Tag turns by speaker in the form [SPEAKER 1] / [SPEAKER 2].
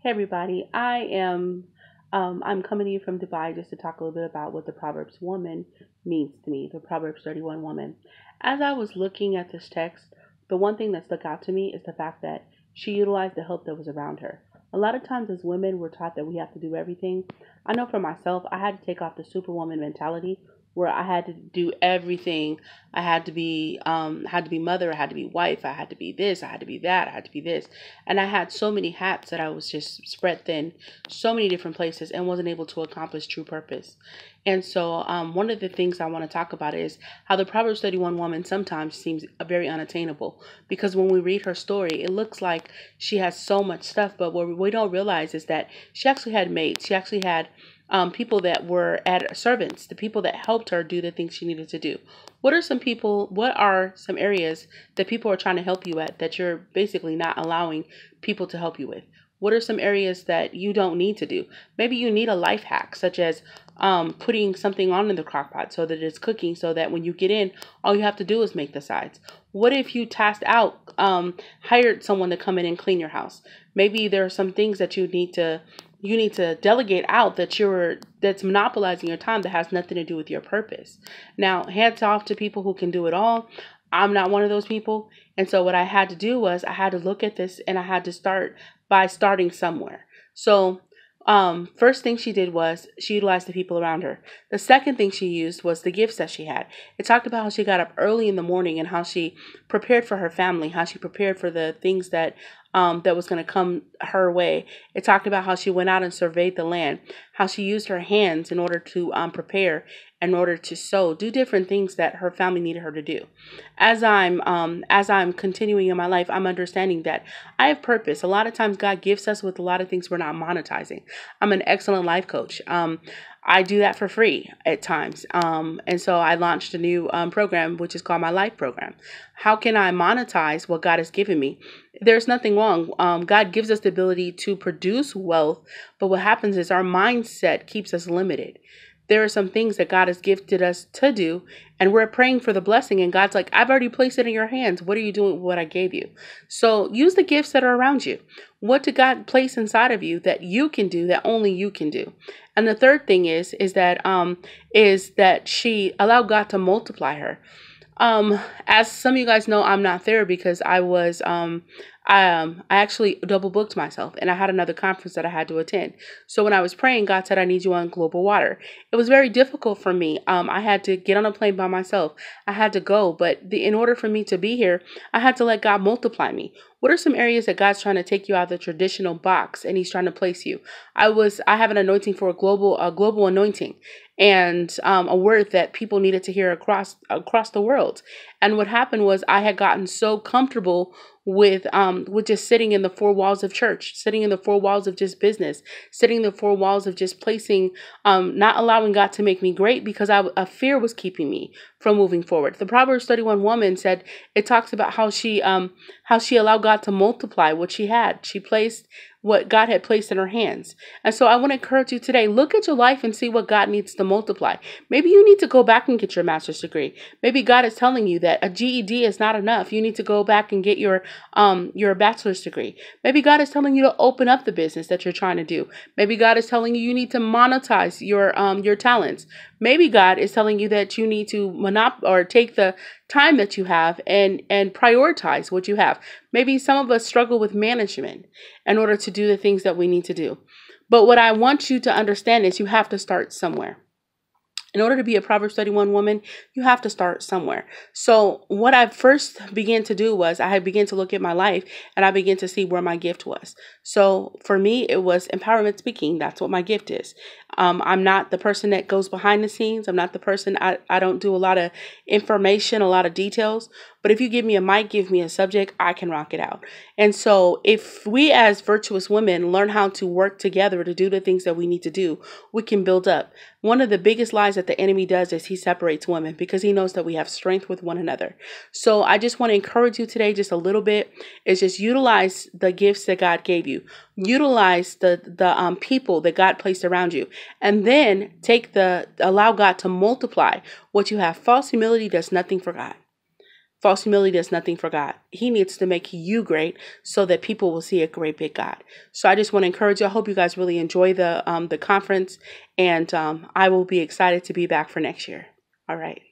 [SPEAKER 1] Hey everybody, I'm coming to you from Dubai just to talk a little bit about what the Proverbs woman means to me, the Proverbs 31 woman. As I was looking at this text, the one thing that stuck out to me is the fact that she utilized the help that was around her. A lot of times as women, we're taught that we have to do everything. I know for myself, I had to take off the superwoman mentality where I had to do everything. I had to be mother, I had to be wife, I had to be this, I had to be that, I had to be this. And I had so many hats that I was just spread thin, so many different places, and wasn't able to accomplish true purpose. And so, one of the things I want to talk about is how the Proverbs 31 woman sometimes seems very unattainable. Because when we read her story, it looks like she has so much stuff, but what we don't realize is that she actually had mates. She actually had people that were at servants, the people that helped her do the things she needed to do. What are some areas that people are trying to help you at that you're basically not allowing people to help you with? What are some areas that you don't need to do? Maybe you need a life hack, such as putting something on in the crock pot so that it's cooking, so that when you get in, all you have to do is make the sides. What if you hired someone to come in and clean your house? Maybe there are some things that you need to delegate out that's monopolizing your time that has nothing to do with your purpose. Now, hands off to people who can do it all. I'm not one of those people. And so what I had to do was I had to look at this and I had to start by starting somewhere. So first thing she did was she utilized the people around her. The second thing she used was the gifts that she had. It talked about how she got up early in the morning and how she prepared for her family, how she prepared for the things that was going to come her way. It talked about how she went out and surveyed the land, how she used her hands in order to prepare, in order to sow, do different things that her family needed her to do. As I'm continuing in my life, I'm understanding that I have purpose. A lot of times God gifts us with a lot of things we're not monetizing. I'm an excellent life coach. I do that for free at times. And so I launched a new program, which is called my life program. How can I monetize what God has given me? There's nothing wrong. God gives us the ability to produce wealth, but what happens is our mindset keeps us limited. There are some things that God has gifted us to do, and we're praying for the blessing, and God's like, I've already placed it in your hands. What are you doing with what I gave you? So use the gifts that are around you. What did God place inside of you that you can do, that only you can do? And the third thing is that she allowed God to multiply her. As some of you guys know, I'm not there because I actually double booked myself and I had another conference that I had to attend. So when I was praying, God said, I need you on global water. It was very difficult for me. I had to get on a plane by myself. I had to go, but in order for me to be here, I had to let God multiply me. What are some areas that God's trying to take you out of the traditional box and he's trying to place you? I have an anointing for a global anointing, and a word that people needed to hear across the world. And what happened was I had gotten so comfortable with just sitting in the four walls of church, sitting in the four walls of just business, sitting in the four walls of just placing, not allowing God to make me great because a fear was keeping me from moving forward. The Proverbs 31 woman said, it talks about how she allowed God to multiply what she had. She placed what God had placed in her hands. And so I want to encourage you today, look at your life and see what God needs to multiply. Maybe you need to go back and get your master's degree. Maybe God is telling you that a GED is not enough. You need to go back and get your bachelor's degree. Maybe God is telling you to open up the business that you're trying to do. Maybe God is telling you you need to monetize your talents. Maybe God is telling you that you need to take the time that you have and prioritize what you have. Maybe some of us struggle with management in order to do the things that we need to do. But what I want you to understand is you have to start somewhere. In order to be a Proverbs 31 woman, you have to start somewhere. So what I first began to do was I began to look at my life and I began to see where my gift was. So for me, it was empowerment speaking. That's what my gift is. I'm not the person that goes behind the scenes. I'm not the person, I don't do a lot of information, a lot of details. But if you give me a mic, give me a subject, I can rock it out. And so if we as virtuous women learn how to work together to do the things that we need to do, we can build up. One of the biggest lies that the enemy does is he separates women because he knows that we have strength with one another. So I just want to encourage you today just a little bit is just utilize the gifts that God gave you. Utilize the people that God placed around you. And then allow God to multiply what you have. False humility does nothing for God. False humility does nothing for God. He needs to make you great so that people will see a great big God. So I just want to encourage you. I hope you guys really enjoy the conference, and I will be excited to be back for next year. All right.